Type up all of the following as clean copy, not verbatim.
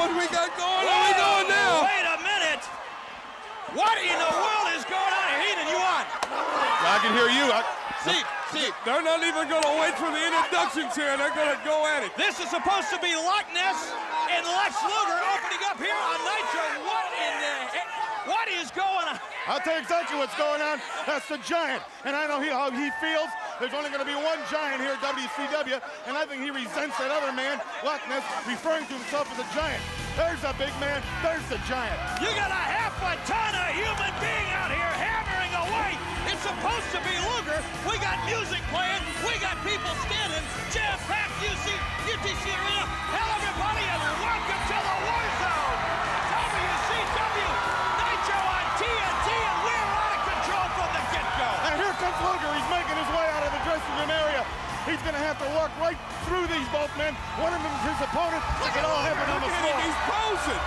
What we got going on? We going now? Wait a minute. What in the world is going on here? Heathen, you on? I can hear you. See, they're not even going to wait for the introductions here. They're going to go at it. This is supposed to be Loch Ness and Lex Luger opening up here on Nitro. What is going on? I'll tell you exactly what's going on. That's the Giant, and I know how he feels. There's only going to be one Giant here at WCW, and I think he resents that other man, Loch Ness, referring to himself as a Giant. There's a big man. There's the Giant. You got a half a ton of human being out here hammering away. It's supposed to be Luger. We got music playing. We got people standing. Jam-packed UTC Arena. Hello, everybody, and welcome to the War Zone. WCW Nitro on TNT, and we're out of control from the get-go. And here comes Luger. He's making his way out of the dressing room area. He's going to have to walk right through these both men. One of them is his opponent. It all happened on the floor. He's posing.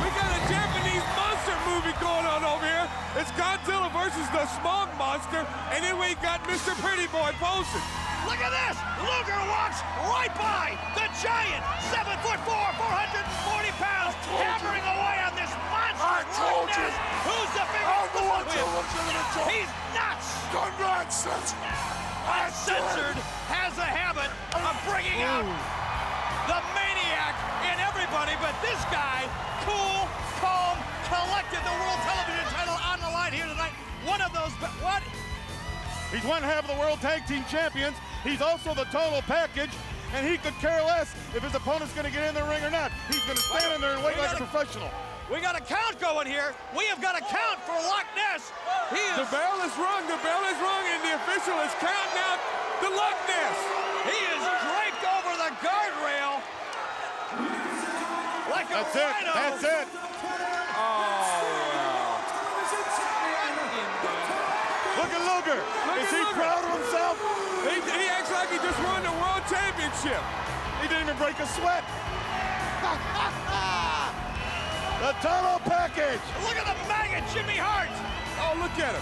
We got a Japanese monster movie going on over here. It's Godzilla versus the Smog Monster, and then we got Mr. Pretty Boy posing. Look at this! Luger walks right by the Giant, 7'4", 440 pounds, hammering away on this monster. I told you. Who's the biggest? I'm the one to look at it. He's nuts. Uncensored has a habit of bringing out the maniac in everybody, but this guy, cool, calm, collected, the world television title on the line here tonight. One of those, what? He's one half of the World Tag Team Champions. He's also the total package, and he could care less if his opponent's going to get in the ring or not. He's going to stand in there and wait like a professional. We got a count going here. We have got a count for Loch Ness. The bell is rung, and the official is counting out the Loch Ness. He is draped over the guardrail like a rhino. That's it. Look at Luger. Is he proud of himself? He acts like he just won the World Championship. He didn't even break a sweat. The total package. Look at the maggot, Jimmy Hart. Oh, look at him.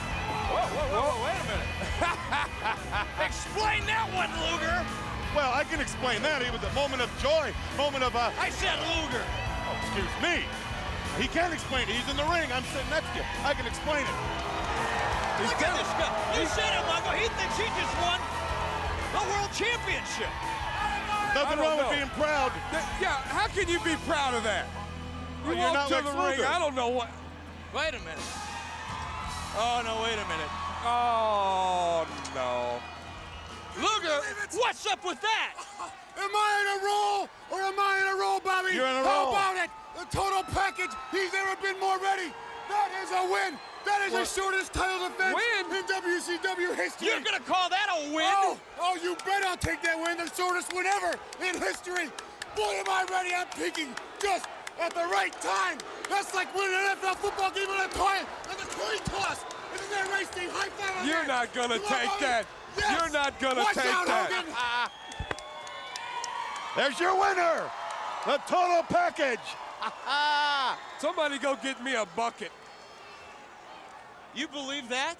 Whoa, wait a minute. Explain that one, Luger. Well, I can explain that. It was a moment of joy, moment of I said Luger. Oh, excuse me. He can't explain it. He's in the ring. I'm sitting next to you. I can explain it. Look at this guy. You said it, Mongo. He thinks he just won the World Championship. Nothing wrong with being proud. Yeah, how can you be proud of that? You Well, walk to the ring, I don't know what. Wait a minute. Oh, no, wait a minute. Oh, no. Luger, what's up with that? Am I in a roll or am I in a roll, Bobby? You're in a How roll. about it? The total package. He's never been more ready. That is a win. That is the shortest title defense in WCW history. You're going to call that a win? Oh, you bet I'll take that win. The shortest win ever in history. Boy, am I ready. I'm peaking just at the right time. That's like winning an NFL football game on a coin, like a coin toss. Isn't that race team? High five on You're that. not going to Come on, take Bobby. that. Yes. You're not going to Watch take out, that. Hogan. There's your winner. The total package. Somebody go get me a bucket. You believe that?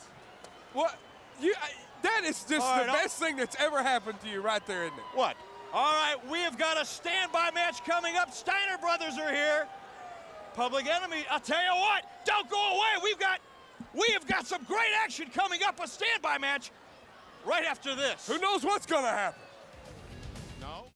What? That is just All right, the best thing that's ever happened to you right there, isn't it? What? All right, we have got a standby match coming up. Steiner Brothers are here. Public Enemy, I'll tell you what, don't go away. We have got some great action coming up, a standby match right after this. Who knows what's going to happen? No.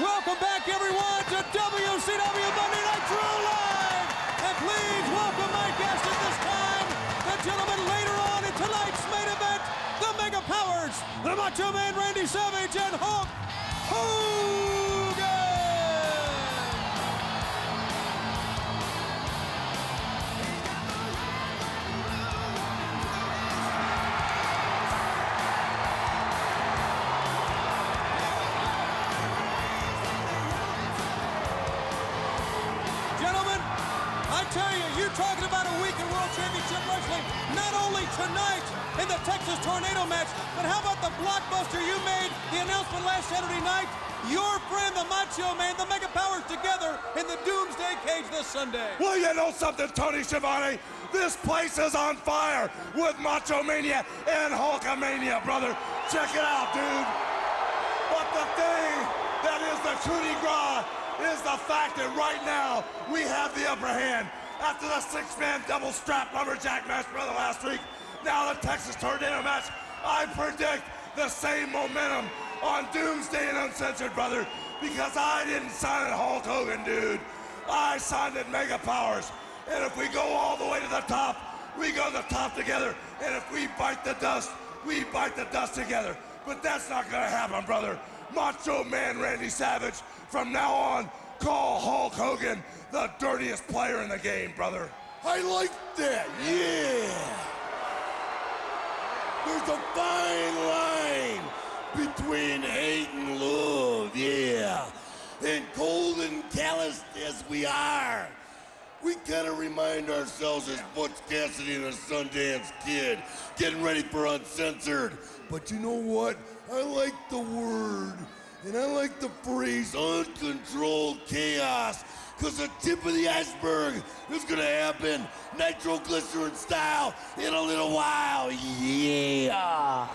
Welcome back, everyone, to WCW Monday Nitro Live. And please welcome my guest at this time, the gentleman later on in tonight's main event, the Mega Powers, the Macho Man Randy Savage and Hulk Hogan. Gentlemen, I tell you, you're talking about a week in World Championship Wrestling, not only tonight in the Texas Tornado match, but how about the blockbuster you made, the announcement last Saturday night? Your friend, the Macho Man, the Mega Powers together in the Doomsday Cage this Sunday. Well, you know something, Tony Schiavone? This place is on fire with Macho Mania and Hulkamania, brother. Check it out, dude. But the thing that is the coup de grace, is the fact that right now we have the upper hand. After the six-man double strap lumberjack match, brother, last week, now the Texas Tornado match, I predict the same momentum on Doomsday and Uncensored, brother, because I didn't sign it Hulk Hogan, dude. I signed it Mega Powers. And if we go all the way to the top, we go to the top together. And if we bite the dust, we bite the dust together. But that's not gonna happen, brother. Macho Man Randy Savage, from now on, call Hulk Hogan the dirtiest player in the game, brother. I like that, yeah. There's a fine line between hate and love, yeah. And cold and calloused as we are, we kind of remind ourselves as Butch Cassidy and a Sundance Kid, getting ready for Uncensored. But you know what? I like the word, and I like the phrase uncontrolled chaos, because the tip of the iceberg is gonna happen nitroglycerin style in a little while, yeah.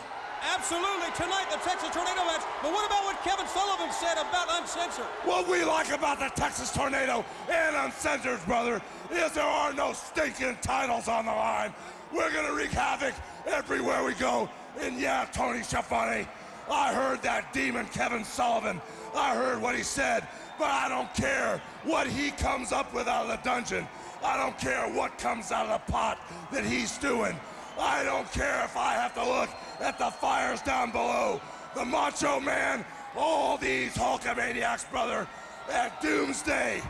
Absolutely, tonight the Texas Tornado match. But what about what Kevin Sullivan said about Uncensored? What we like about the Texas Tornado and Uncensored, brother, is there are no stinking titles on the line. We're gonna wreak havoc everywhere we go. And yeah, Tony Schiavone, I heard that demon Kevin Sullivan. I heard what he said, but I don't care what he comes up with out of the dungeon. I don't care what comes out of the pot that he's doing. I don't care if I have to look at the fires down below. The Macho Man, all these Hulkamaniacs, brother, at Doomsday,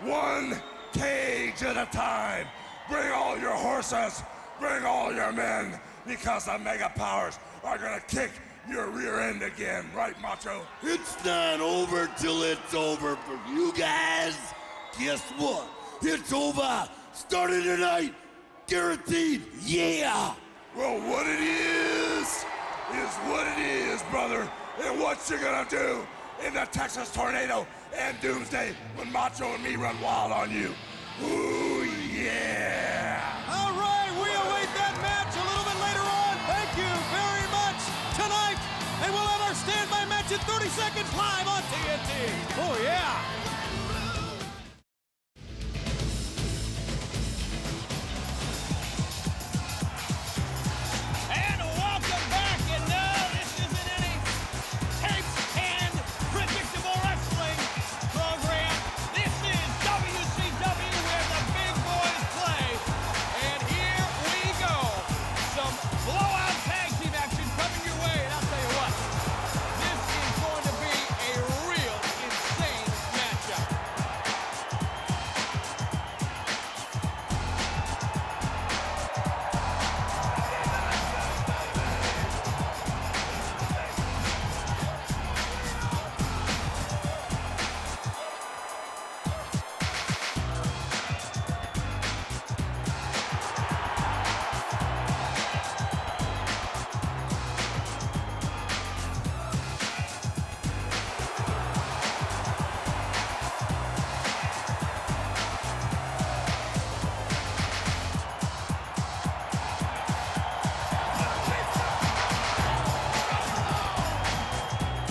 one cage at a time. Bring all your horses, bring all your men, because the Mega Powers are gonna kick your rear end again, right, Macho? It's not over till it's over for you guys. Guess what? It's over. Starting tonight. Guaranteed. Yeah. Well, what it is what it is, brother. And what you're gonna do in the Texas Tornado and Doomsday when Macho and me run wild on you. Ooh, yeah. All right, we await that match a little bit later on. Thank you very much tonight. And we'll have our standby match in 30 seconds live on TNT. Oh, yeah. And welcome back. And no, this isn't any taped and predictable wrestling program. This is WCW where the big boys play. And here we go. Some blowout tag team action coming your way. And I'll tell you what, this is going to be a real insane matchup.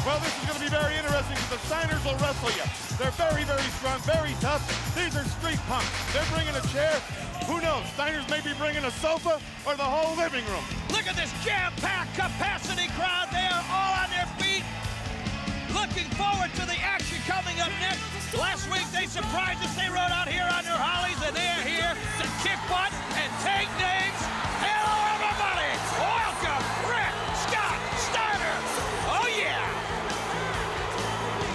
Well, this is going to be very interesting because the Steiners will wrestle you. They're very, very strong, very tough. These are street punks. They're bringing a chair. Who knows? Steiners may be bringing a sofa or the whole living room. Look at this jam-packed capacity crowd. They are all on their feet. Looking forward to the action coming up next. Last week they surprised us. They rode out here on their Hollies, and they are here to kick butt and take names. Hello, everybody. Welcome, Rick Scott Steiner. Oh, yeah.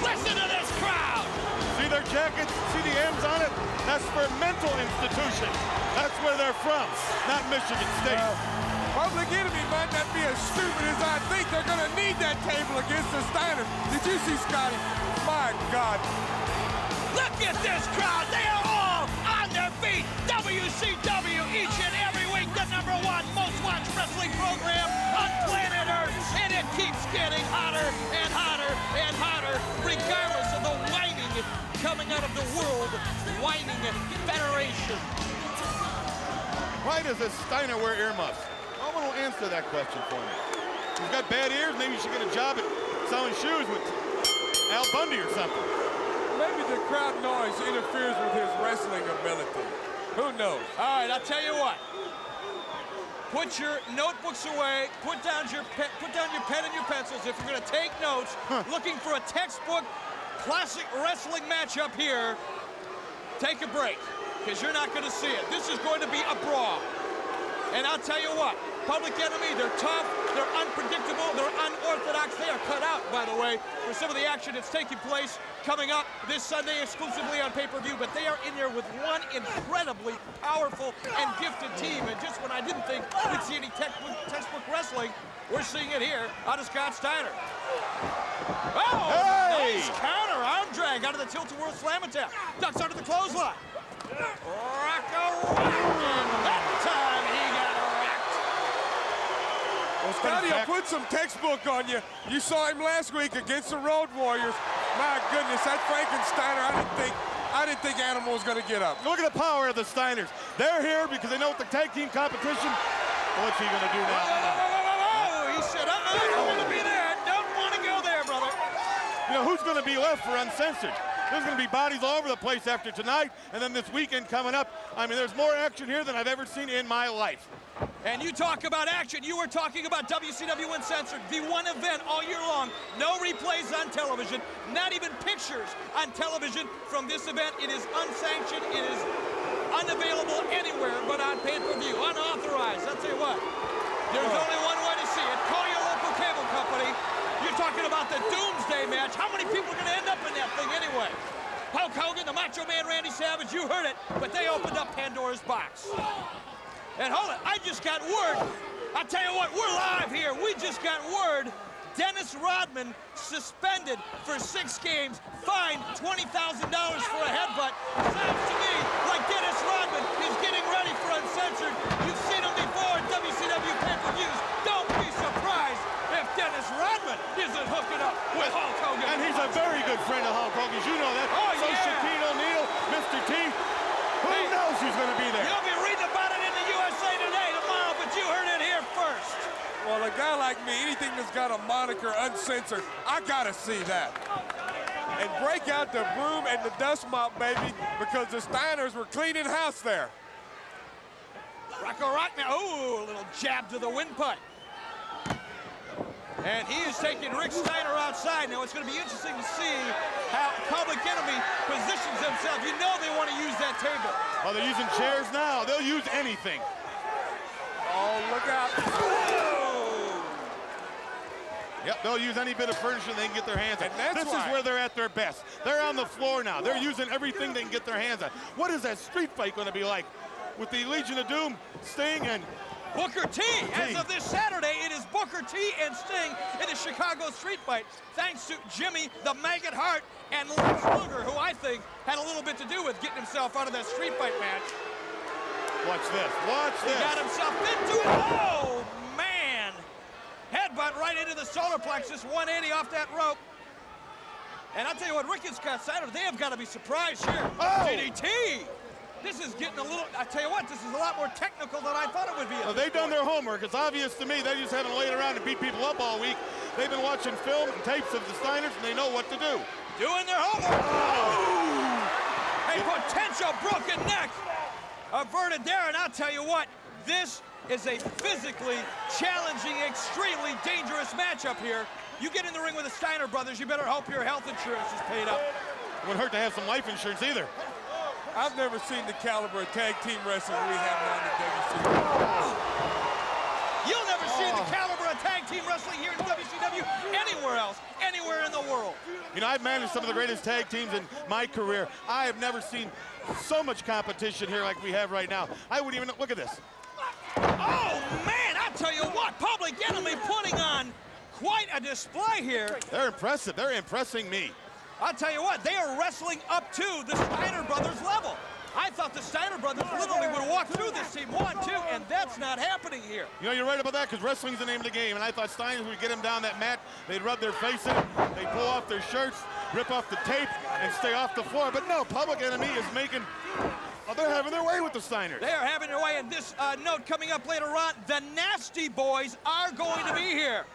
Listen to this crowd. See their jackets? See the M's on it? That's for mental institution. That's where they're from, not Michigan State. Public Enemy might not be as stupid as I think. They're going to need that table against the Steiner. Did you see Scotty? My God. Look at this crowd. They are all on their feet. WCW each and every week, the #1 most watched wrestling program on planet Earth. And it keeps getting hotter and hotter and hotter, regardless of the whining coming out of the World Whining Federation. Why does a Steiner wear earmuffs? No one will answer that question for me. He's got bad ears. Maybe you should get a job at selling shoes with Al Bundy or something. Maybe the crowd noise interferes with his wrestling ability. Who knows? All right, I'll tell you what. Put your notebooks away. Put down your pen and your pencils. If you're going to take notes, looking for a textbook classic wrestling matchup here, take a break, because you're not going to see it. This is going to be a brawl. And I'll tell you what, Public Enemy, they're tough, they're unpredictable, they're unorthodox. They are cut out, by the way, for some of the action that's taking place coming up this Sunday exclusively on pay-per-view. But they are in there with one incredibly powerful and gifted team. And just when I didn't think we'd see any textbook wrestling, we're seeing it here out of Scott Steiner. Oh, hey! Nice counter, arm drag out of the Tilt-A-Whirl Slam attack. Ducks under the clothesline. Rocco, that time he got wrecked. Well, Scotty, I'll put some textbook on you. You saw him last week against the Road Warriors. My goodness, that Frankensteiner, I didn't think Animal was going to get up. Look at the power of the Steiners. They're here because they know it's the tag team competition. What's he going to do now? He said, I don't want to be there. Don't want to go there, brother. You know, who's going to be left for Uncensored? There's going to be bodies all over the place after tonight, and then this weekend coming up. I mean, there's more action here than I've ever seen in my life. And you talk about action. You were talking about WCW Uncensored, the one event all year long. No replays on television, not even pictures on television from this event. It is unsanctioned. It is unavailable anywhere but on pay-per-view, unauthorized. I'll tell you what, there's only one way to see it. Call your local cable company. You're talking about the Doomsday match. How many people are going to end up in that thing anyway? Hulk Hogan, the Macho Man Randy Savage, you heard it, but they opened up Pandora's box. And hold it, I just got word. I'll tell you what, we're live here. We just got word. Dennis Rodman suspended for 6 games, fined $20,000 for a headbutt. Sounds to me like Dennis Rodman is getting ready for Uncensored. You've seen him before at WCW pay-per-views. Don't be surprised if Dennis Rodman isn't hooking up with Hulk Hogan. And he's a very good friend of Hulk Hogan's. You know that. Oh, so yeah. Shaquille O'Neal, Mr. T. Who knows who's going to be there? You'll be reading about it in the USA Today tomorrow, but you heard it here first. Well, a guy like me, anything that's got a moniker Uncensored, I gotta see that. And break out the broom and the dust mop, baby, because the Steiners were cleaning house there. Rocco Rockman, oh, a little jab to the windpipe. And he is taking Rick Steiner outside. Now it's going to be interesting to see how Public Enemy positions themselves. You know they want to use that table. Oh, they're using chairs now. They'll use anything. Oh, look out. Yep, they'll use any bit of furniture they can get their hands on. And that's this is where they're at their best. They're on the floor now. They're using everything they can get their hands on. What is that street fight going to be like with the Legion of Doom, Sting, and Booker T. As of this Saturday, it is Booker T and Sting in the Chicago street fight, thanks to Jimmy the Maggot Hart and Lex Luger, who I think had a little bit to do with getting himself out of that street fight match. Watch this. Watch this. He got himself into it. Oh, man. Headbutt right into the solar plexus, 180 off that rope. And I'll tell you what, Rick and Scott Steiner, they have got to be surprised here. Oh. DDT. This is getting a little, I tell you what, this is a lot more technical than I thought it would be. Well, they've done their homework. It's obvious to me they just haven't laid around and beat people up all week. They've been watching film and tapes of the Steiners, and they know what to do. Doing their homework. Oh. A potential broken neck averted there, and I'll tell you what, this is a physically challenging, extremely dangerous matchup here. You get in the ring with the Steiner brothers, you better hope your health insurance is paid up. It wouldn't hurt to have some life insurance either. I've never seen the caliber of tag team wrestling we have now in the WCW. You'll never see the caliber of tag team wrestling here in WCW anywhere else, anywhere in the world. You know, I've managed some of the greatest tag teams in my career. I have never seen so much competition here like we have right now. I wouldn't even, look at this. Oh, man, I tell you what, Public Enemy putting on quite a display here. They're impressive. They're impressing me. I'll tell you what, they are wrestling up to the Steiner brothers level. I thought the Steiner brothers literally would walk through this team 1-2, and that's not happening here. You know, you're right about that, because wrestling's the name of the game, and I thought Steiners would get them down that mat, they'd rub their face in it, they'd pull off their shirts, rip off the tape, and stay off the floor. But no, Public Enemy is making, oh, they're having their way with the Steiners. They are having their way, and this note coming up later on, the Nasty Boys are going to be here.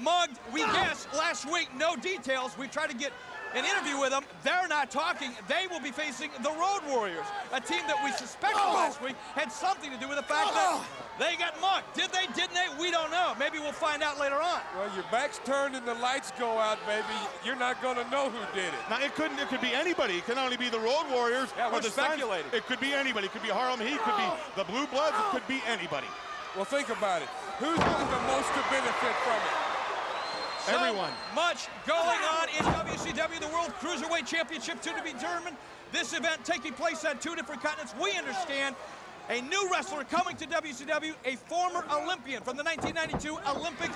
Mugged, we guessed last week, no details. We tried to get an interview with them. They're not talking. They will be facing the Road Warriors, a team that we suspected last week had something to do with the fact that they got mucked. Did they? Didn't they? We don't know. Maybe we'll find out later on. Well, your back's turned and the lights go out, baby. You're not going to know who did it. Now, it could be anybody. It can only be the Road Warriors. Yeah, or we're the Steins. speculating. It could be anybody. It could be Harlem Heat. It could be the Blue Bloods. It could be anybody. Well, think about it. Who's going the most to benefit from it? Everyone. So much going on in WCW, the World Cruiserweight Championship to be determined. This event taking place on 2 different continents. We understand a new wrestler coming to WCW, a former Olympian from the 1992 Olympic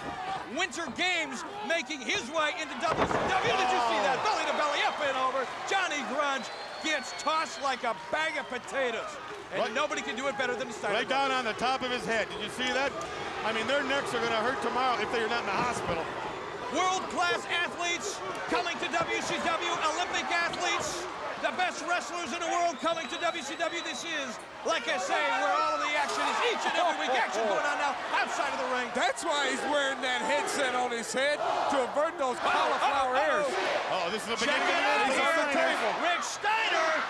Winter Games, making his way into WCW. Did you see that? Belly to belly, up and over. Johnny Grunge gets tossed like a bag of potatoes. And nobody can do it better than the Steiner. Right down on the top of his head. Did you see that? I mean, their necks are going to hurt tomorrow if they're not in the hospital. World-class athletes coming to WCW, Olympic athletes, the best wrestlers in the world coming to WCW. This is, like I say, where all of the action is each and every week. Action going on now outside of the ring. That's why he's wearing that headset on his head, to avert those cauliflower ears. Oh, this is the Check beginning it of out the He's on the here. table. Rick Steiner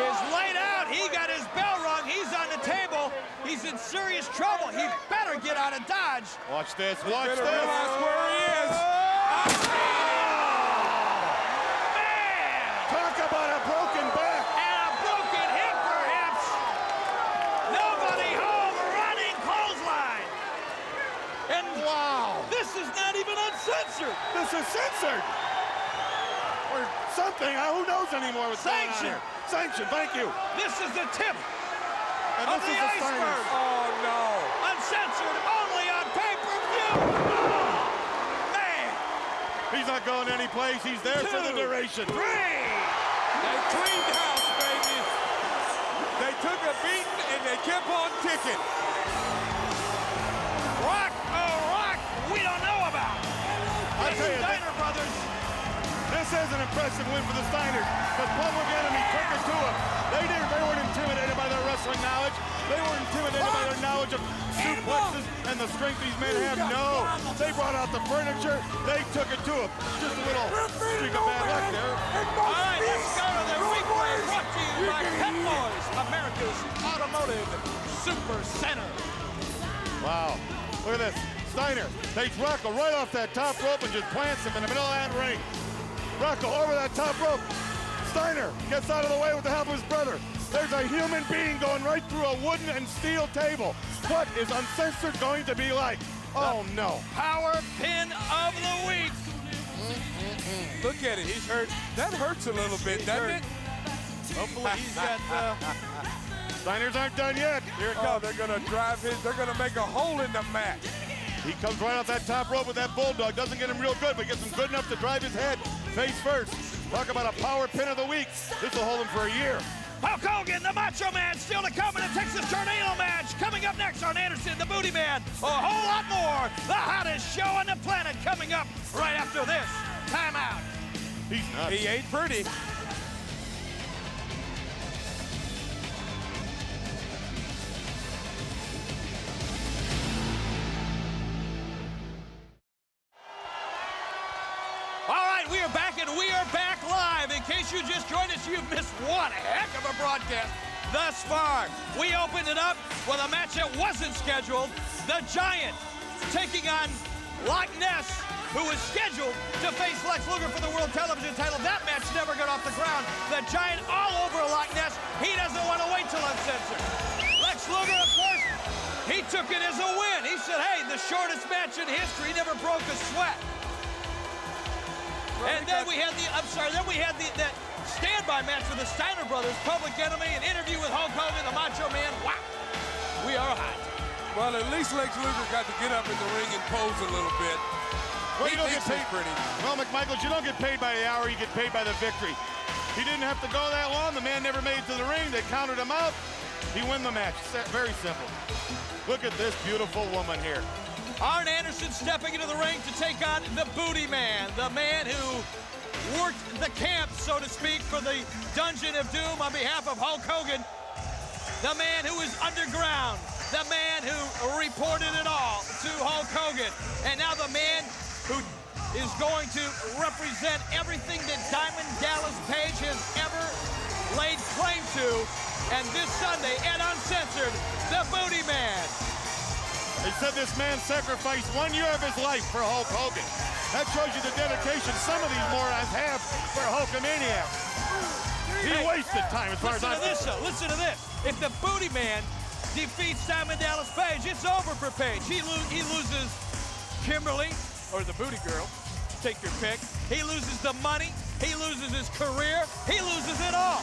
is laid out. He got his bell rung. He's on the table. He's in serious trouble. He better get out of Dodge. Watch this. Watch Better this. realize where he is. Man! Talk about a broken back. And a broken hip, perhaps. Nobody home, running clothesline. And Wow. this is not even uncensored. This is censored. Or something. Who knows anymore what's going on Sanction. here? Sanction. Thank you. This is the tip And of this the is the iceberg. Steiners. Oh, no. Uncensored, only on pay-per-view. Oh, man. He's not going any place. He's there for the 2, duration. 3. They cleaned house, baby. They took a beating and they kept on ticking. Rock, we don't know about. I The tell you, Steiner brothers. this is an impressive win for the Steiners. The Public Enemy took it to them. They weren't intimidated by their wrestling knowledge. They weren't intimidated by their knowledge of suplexes and the strength these men have. No, they brought out the furniture. They took it to them. Just a little streak of bad luck there. All right, let's go to the replay brought to you by Pet Boys, America's Automotive Super Center. Wow, look at this. Steiner takes Rocco right off that top rope and just plants him in the middle of that ring. Rocco over that top rope. Steiner gets out of the way with the help of his brother. There's a human being going right through a wooden and steel table. What is Uncensored going to be like? Oh, no. Power pin of the week. Look at it. He's hurt. That hurts a little bit, doesn't it? Hopefully he's got... Steiners aren't done yet. Here it comes. They're going to drive his. They're going to make a hole in the mat. He comes right off that top rope with that bulldog. Doesn't get him real good, but gets him good enough to drive his head face first. Talk about a power pin of the week. This will hold him for a year. Hulk Hogan, the Macho Man, still to come in a Texas Tornado match. Coming up next on Anderson, the Booty Man. A whole lot more. The hottest show on the planet coming up right after this. Time out. He's nuts. He ain't pretty. All right, we are back, and we are back live. In case you just joined us, you've missed one heck of a broadcast thus far. We opened it up with a match that wasn't scheduled. The Giant taking on Loch Ness, who was scheduled to face Lex Luger for the World Television title. That match never got off the ground. The Giant all over Loch Ness. He doesn't want to wait till Uncensored. Lex Luger, of course, he took it as a win. He said, hey, the shortest match in history, never broke a sweat. And then we had that standby match with the Steiner brothers, Public Enemy, an interview with Hulk Hogan, the Macho Man. Wow, we are hot. Well, at least Lex Luger got to get up in the ring and pose a little bit. Well, He you don't get thinks he's paid. pretty. Well, McMichaels, you don't get paid by the hour. You get paid by the victory. He didn't have to go that long. The man never made it to the ring. They counted him out. He won the match. Very simple. Look at this beautiful woman here. Arn Anderson stepping into the ring to take on the Booty Man, the man who worked the camp, so to speak, for the Dungeon of Doom on behalf of Hulk Hogan. The man who is underground, the man who reported it all to Hulk Hogan, and now the man who is going to represent everything that Diamond Dallas Page has ever laid claim to. And this Sunday at Uncensored, the Booty Man. They said this man sacrificed 1 year of his life for Hulk Hogan. That shows you the dedication some of these morons have for Hulkamaniac. He wasted time as far as I'm concerned. Listen to this. If the Booty Man defeats Diamond Dallas Page, it's over for Page. He loses Kimberly, or the Booty Girl, take your pick. He loses the money. He loses his career. He loses it all.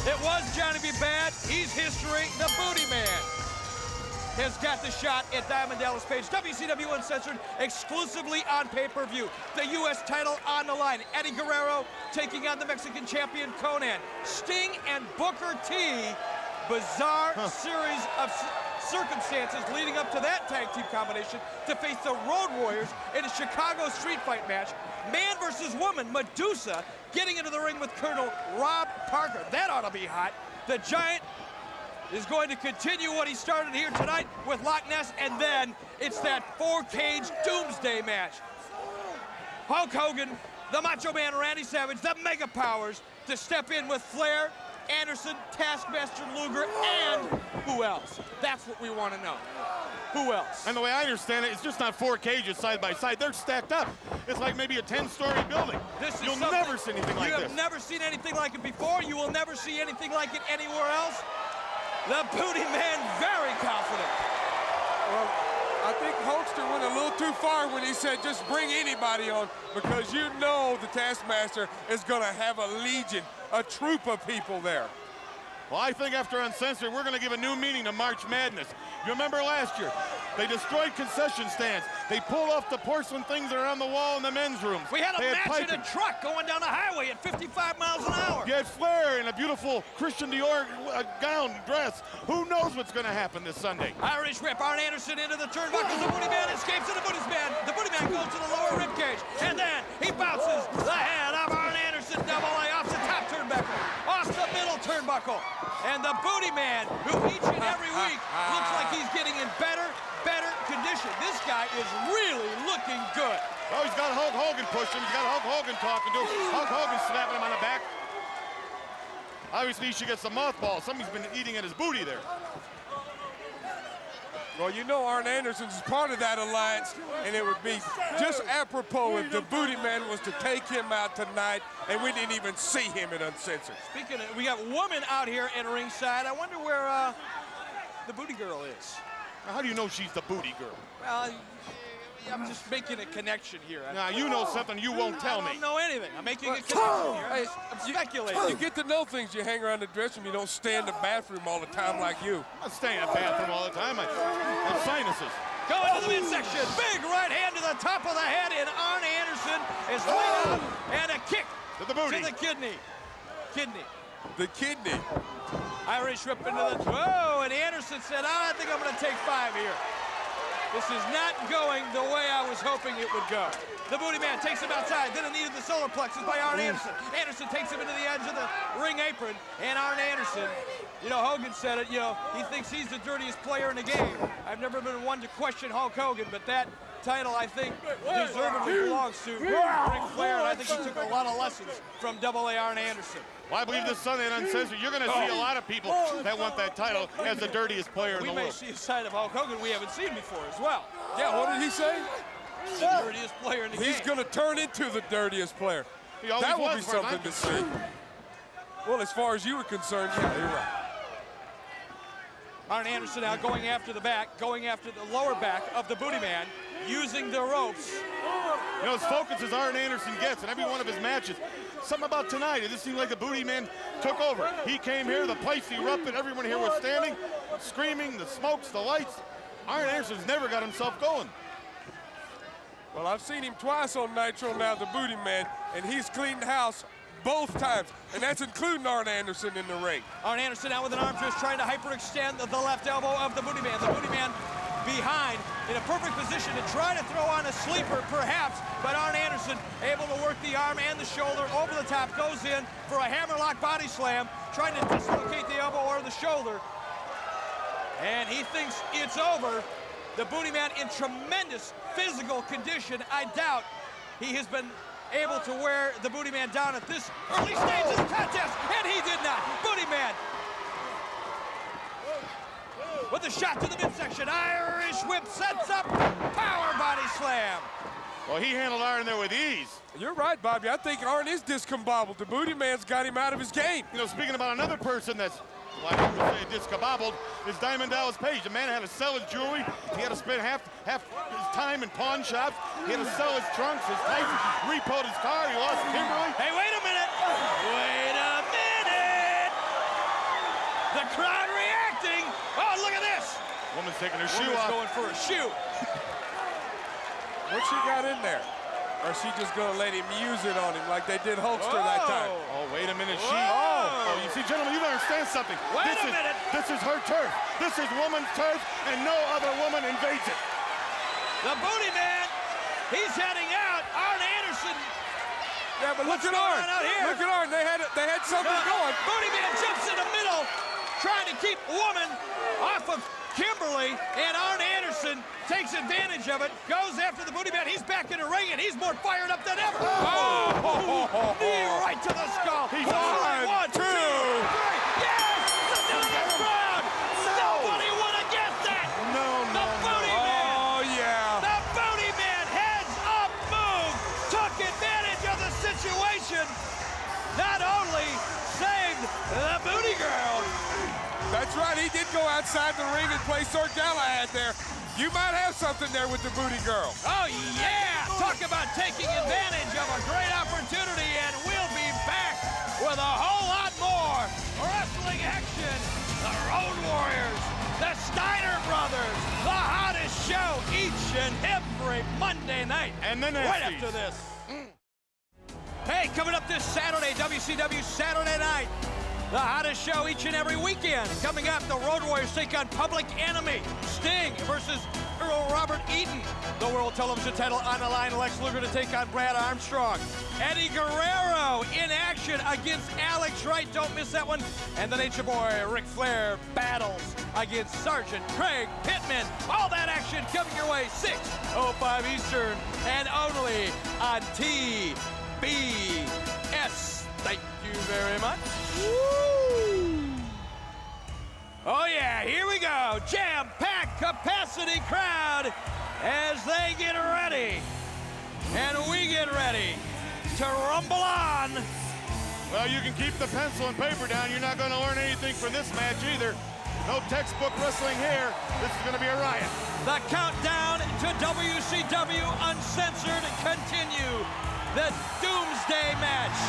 It was Johnny B. Bad. He's history. The Booty Man has got the shot at Diamond Dallas Page. WCW Uncensored exclusively on pay-per-view. The U.S. title on the line. Eddie Guerrero taking on the Mexican champion Conan. Sting and Booker T. Bizarre series of circumstances leading up to that tag team combination to face the Road Warriors in a Chicago street fight match. Man versus woman, Medusa getting into the ring with Colonel Rob Parker. That ought to be hot. The Giant is going to continue what he started here tonight with Loch Ness, and then it's that 4-cage doomsday match. Hulk Hogan, the Macho Man Randy Savage, the Mega Powers to step in with Flair, Anderson, Taskmaster, Luger, and who else? That's what we want to know. Who else? And the way I understand it, it's just not 4 cages side by side. They're stacked up. It's like maybe a 10-story building. You'll never see anything like this. You have never seen anything like it before. You will never see anything like it anywhere else. The Booty Man very confident. Well, I think Hulkster went a little too far when he said just bring anybody on, because you know the Taskmaster is going to have a legion, a troop of people there. Well, I think after Uncensored, we're going to give a new meaning to March Madness. You remember last year, they destroyed concession stands. They pulled off the porcelain things that are on the wall in the men's rooms. We had a match in a truck going down the highway at 55 miles an hour. You had Flair in a beautiful Christian Dior gown, dress. Who knows what's going to happen this Sunday? Irish Whip, Arn Anderson into the turnbuckles. The Booty Man escapes to the Booty Man. The Booty Man goes to the lower rib cage. And then he bounces the head of Arn Anderson, double A, off the top turnbuckle, off the middle turnbuckle. And the Booty Man, who each and every week looks like he's getting in better condition. This guy is really looking good. Oh, he's got Hulk Hogan pushing him. He's got Hulk Hogan talking to him. Hulk Hogan slapping him on the back. Obviously, he should get some mothballs. Somebody's been eating at his booty there. Well, you know Arn Anderson's part of that alliance, and it would be just apropos if the Booty Man was to take him out tonight, and we didn't even see him at Uncensored. Speaking of, we got women out here at ringside. I wonder where the Booty Girl is. Now, how do you know she's the Booty Girl? Well, I'm just making a connection here. Now, you know something you won't tell me. I don't know anything. I'm making a connection here. I'm speculating. You get to know things. You hang around the dressing room. You don't stay in the bathroom all the time like you. I'm not staying in the bathroom all the time. I have sinuses. Going to the midsection. Big right hand to the top of the head, and Arn Anderson is laid out, and a kick to the booty. To the kidney. The kidney. Irish Whip into the... Whoa, and Anderson said, I think I'm going to take 5 here. This is not going the way I was hoping it would go. The Booty Man takes him outside, then a knee to the solar plexus by Arn Anderson. Anderson takes him into the edge of the ring apron, and Arn Anderson, you know, Hogan said it, you know, he thinks he's the dirtiest player in the game. I've never been one to question Hulk Hogan, but that title, I think, deservedly belongs to Ric Flair, and I think he took a lot of lessons from AA Arn Anderson. Well, I believe this Sunday at Uncensored, you're going to see a lot of people that want that title as the dirtiest player in the world. We may see a side of Hulk Hogan we haven't seen before as well. Yeah, what did he say? The dirtiest player in the game. He's going to turn into the dirtiest player. That will be something to see. Well, as far as you were concerned, yeah, you're right. Arn Anderson now going after the back, going after the lower back of the Booty Man, using the ropes. You know, as focused as Arn Anderson gets in every one of his matches, something about tonight, it just seemed like the Booty Man took over. He came here, the place erupted, everyone here was standing, screaming, the smokes, the lights. Arn Anderson's never got himself going. Well, I've seen him twice on Nitro now, the Booty Man, and he's cleaned house both times, and that's including Arn Anderson in the ring. Arn Anderson out with an arm twist, trying to hyperextend the left elbow of the Booty Man. The Booty Man behind in a perfect position to try to throw on a sleeper, perhaps, but Arn Anderson able to work the arm and the shoulder over the top, goes in for a hammerlock body slam, trying to dislocate the elbow or the shoulder, and he thinks it's over. The Booty Man in tremendous physical condition. I doubt he has been able to wear the Booty Man down at this early stage of the contest, and he did not. Booty Man with a shot to the midsection. Irish whip sets up, power body slam. Well, he handled Arn there with ease. You're right, Bobby. I think Arn is discombobbled. The Booty Man's got him out of his game. You know, speaking about another person that's, like I would say, discombobbled, is Diamond Dallas Page. The man had to sell his jewelry. He had to spend half his time in pawn shops. He had to sell his trunks, his tights, repoed his car. He lost Kimberly. Hey, wait a minute. Wait a minute. The crowd reacting. Oh, look at this. Woman's taking her shoe Woman's off. going for a shoe. What she got in there? Or is she just gonna let him use it on him like they did Hulkster that time? Oh, wait a minute. Whoa. You see, gentlemen, you don't understand something. Wait a minute. This is her turf. This is woman's turf, and no other woman invades it. The Booty Man, he's heading out. Arn Anderson. Yeah, but look What's at going Arn. on out here? Look at Arn. They had something going. Booty Man jumps in the middle, trying to keep Woman off of Kimberly, and Arn Anderson takes advantage of it, goes after the Booty Man. He's back in the ring, and he's more fired up than ever. Oh! Knee right to the skull. One, two, three. Yes! The Delegates crowd! Nobody would have guessed that! No. The Booty Man! Oh, yeah. The Booty Man heads up move, took advantage of the situation, not only saved the Booty Girl. That's right. He did go outside the ring and play Sir Galahad there. You might have something there with the Booty Girl. Oh, yeah! Talk about taking advantage of a great opportunity, and we'll be back with a whole lot more wrestling action. The Road Warriors, the Steiner Brothers, the hottest show each and every Monday night. And then right after this. Hey, coming up this Saturday, WCW Saturday Night. The hottest show each and every weekend. Coming up, the Road Warriors take on Public Enemy. Sting versus Earl Robert Eaton. The World Television title on the line. Lex Luger to take on Brad Armstrong. Eddie Guerrero in action against Alex Wright. Don't miss that one. And the Nature Boy, Ric Flair, battles against Sergeant Craig Pittman. All that action coming your way, 6:05 Eastern, and only on TBS. Thank you very much. Woo! Oh yeah, here we go. Jam-packed capacity crowd as they get ready. And we get ready to rumble on. Well, you can keep the pencil and paper down. You're not going to learn anything from this match either. No textbook wrestling here. This is going to be a riot. The countdown to WCW Uncensored continue. The Doomsday match.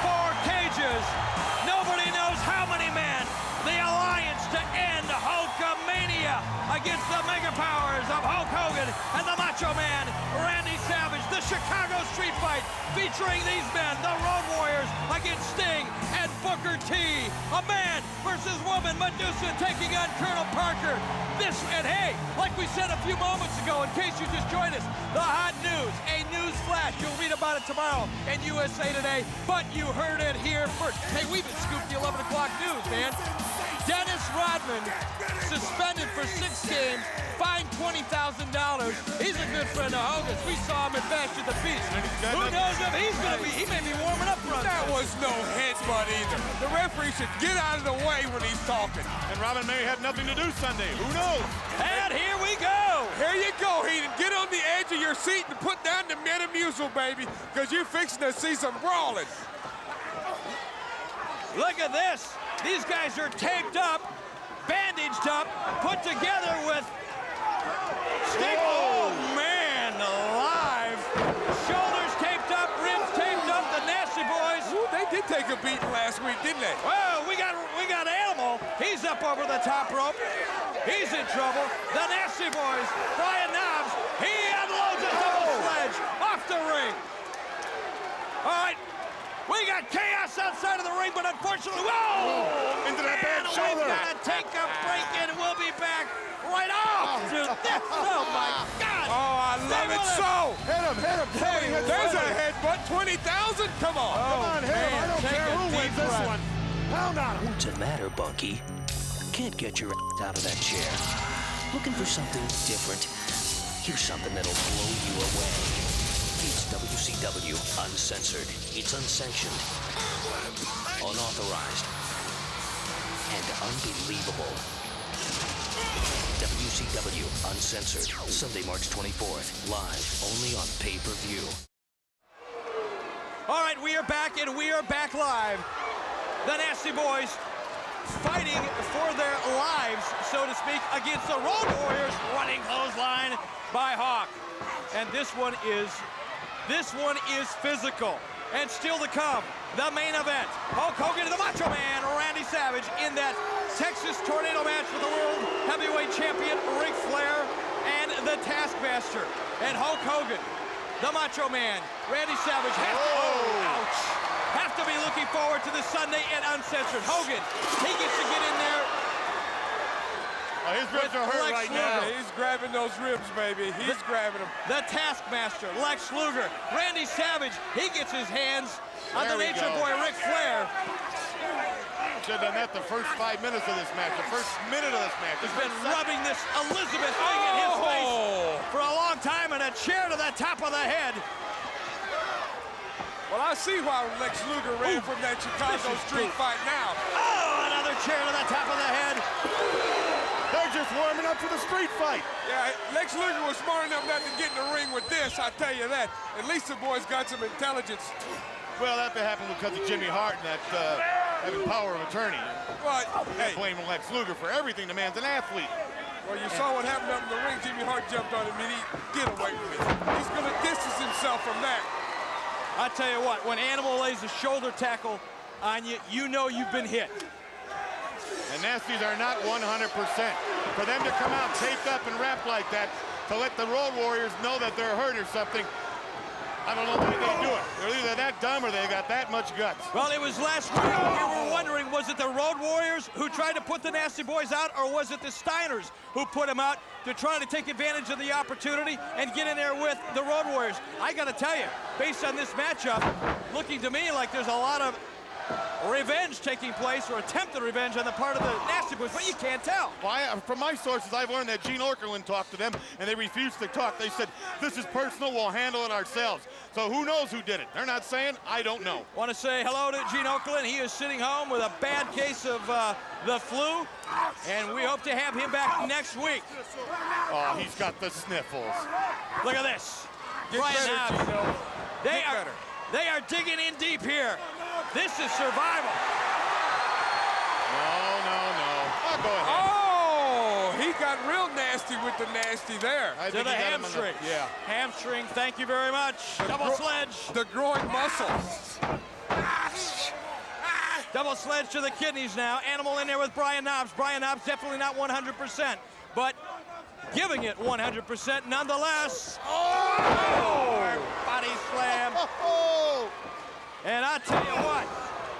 4 cages. Nobody knows how many men. The alliance to end Hulkamania against the mega powers of Hulk Hogan and the Macho Man, Randy Savage. The Chicago Street Fight featuring these men, the Road Warriors against Sting and Booker T. A man versus woman, Medusa taking on Colonel Parker. This, and hey, like we said a few moments ago, in case you just joined us, the hot news, a news flash. You'll read about it tomorrow in USA Today, but you heard it here first. Hey, we've been scooped the 11 o'clock news, man. Dennis Rodman suspended for 6 games, fined $20,000. He's a good friend of Hogan's. We saw him at Bash at the Beach. Who knows if he's going to be, he may be warming up for us. That was no headbutt either. The referee should get out of the way when he's talking. And Robin May had nothing to do Sunday. Who knows? And here we go. Here you go, Heenan. Get on the edge of your seat and put down the Metamucil, baby, because you're fixing to see some brawling. Look at this. These guys are taped up, bandaged up, put together with staples. Oh, man, alive. Shoulders taped up, ribs taped up, the Nasty Boys. Ooh, they did take a beating last week, didn't they? Whoa, we got Animal. He's up over the top rope. He's in trouble. The Nasty Boys, Brian Knobbs, he unloads a double sledge off the ring. All right. We got chaos outside of the ring, but unfortunately, whoa! Into that bad shoulder. We've got to take a break, and we'll be back right off to this. Oh, my God. Oh, I love it so. Hit him. Hey, there's a headbutt. 20,000? Come on. Come on, hit him. I don't take care a who deep wins this breath. one. Pound on him. What's the matter, Bunky? Can't get your ass out of that chair. Looking for something different? Here's something that'll blow you away. It's WCW Uncensored. It's unsanctioned, unauthorized, and unbelievable. WCW Uncensored, Sunday, March 24th, live only on pay-per-view. All right, we are back, and we are back live. The Nasty Boys fighting for their lives, so to speak, against the Road Warriors. Running clothesline by Hawk. And this one is physical. And still to come, the main event. Hulk Hogan and the Macho Man, Randy Savage, in that Texas Tornado match with the World Heavyweight Champion, Ric Flair, and the Taskmaster. And Hulk Hogan, the Macho Man, Randy Savage, have to be looking forward to this Sunday at Uncensored. Hogan, he gets to get in there. Oh, his ribs are hurt right now. He's grabbing those ribs, baby. He's grabbing them. The Taskmaster, Lex Luger, Randy Savage, he gets his hands on the Nature Boy, Ric Flair. Should have done that the first 5 minutes of this match, the first minute of this match. He's been rubbing this Elizabeth thing in his face for a long time, and a chair to the top of the head. Well, I see why Lex Luger ran from that Chicago street fight now. Oh, another chair to the top of the head. They're just warming up for the street fight. Yeah, Lex Luger was smart enough not to get in the ring with this, I tell you that. At least the boys got some intelligence. Well, that happened because of Jimmy Hart and that having power of attorney. But, hey. Blaming Lex Luger for everything. The man's an athlete. Well, you saw what happened up in the ring. Jimmy Hart jumped on him and he get away from it. He's going to distance himself from that. I tell you what, when Animal lays a shoulder tackle on you, you know you've been hit. The Nasties are not 100%. For them to come out taped up and wrapped like that, to let the Road Warriors know that they're hurt or something, I don't know why they do it. They're either that dumb or they got that much guts. Well, it was last week we were wondering, was it the Road Warriors who tried to put the Nasty Boys out, or was it the Steiners who put them out to try to take advantage of the opportunity and get in there with the Road Warriors? I got to tell you, based on this matchup, looking to me like there's a lot of revenge taking place, or attempted revenge on the part of the Nasty Boys, but you can't tell. Well, from my sources, I've learned that Gene Okerlund talked to them, and they refused to talk. They said, this is personal, we'll handle it ourselves. So who knows who did it? They're not saying, I don't know. Want to say hello to Gene Okerlund. He is sitting home with a bad case of the flu, and we hope to have him back next week. Oh, he's got the sniffles. Look at this. Get better, Gino. They are digging in deep here. This is survival. No. I'll go ahead. Oh, he got real nasty with the nasty there. To the hamstring. Yeah. Hamstring, thank you very much. Double sledge. The groin muscle. Double sledge to the kidneys now. Animal in there with Brian Knobbs. Brian Knobbs definitely not 100%, but giving it 100% nonetheless. Oh! Body slam. And I tell you what,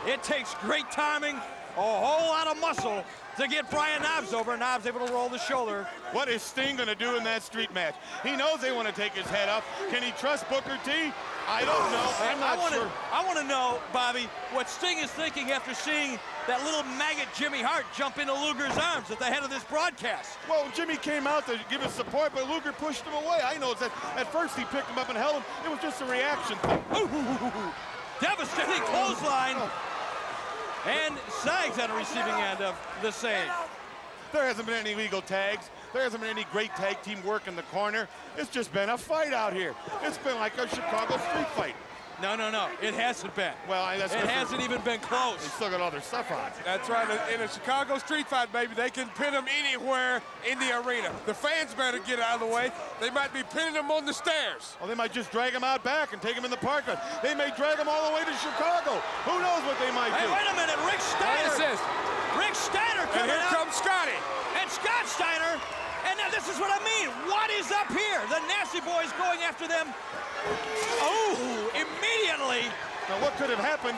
it takes great timing, a whole lot of muscle to get Brian Knobbs over. Knobbs able to roll the shoulder. What is Sting going to do in that street match? He knows they want to take his head up. Can he trust Booker T? I don't know. I'm not sure. I want to know, Bobby, what Sting is thinking after seeing that little maggot Jimmy Hart jump into Luger's arms at the head of this broadcast. Well, Jimmy came out to give his support, but Luger pushed him away. I know that at first he picked him up and held him. It was just a reaction thing. Devastating clothesline. And Sags on the receiving end of the save. There hasn't been any legal tags. There hasn't been any great tag team work in the corner. It's just been a fight out here. It's been like a Chicago street fight. No. It hasn't been. Well, it hasn't even been close. They still got all their stuff on. That's right. In a Chicago street fight, baby, they can pin them anywhere in the arena. The fans better get out of the way. They might be pinning them on the stairs. Well, they might just drag them out back and take them in the parking lot. They may drag them all the way to Chicago. Who knows what they might do? Hey, wait a minute. Rick Steiner. What is this? Rick Steiner And coming here out. comes Scotty. And Scott Steiner. And now this is what I mean. What is up here? The Nasty Boys going after them. Oh, immediately. Now, what could have happened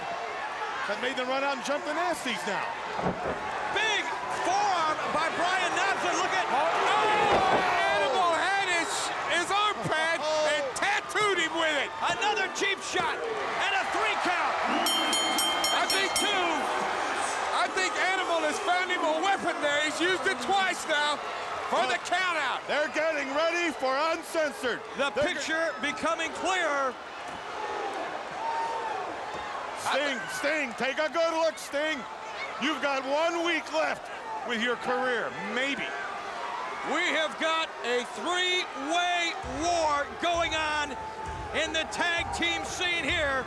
that made them run out and jump the Nasties now? Big forearm by Brian Knobbs. And look at... Animal had his arm pad and tattooed him with it. Another cheap shot. And a 3 count. I think Animal has found him a weapon there. He's used it twice now for the count out. They're getting ready for Uncensored. The picture becoming clearer Sting, take a good look, Sting. You've got 1 week left with your career, maybe. We have got a three-way war going on in the tag team scene here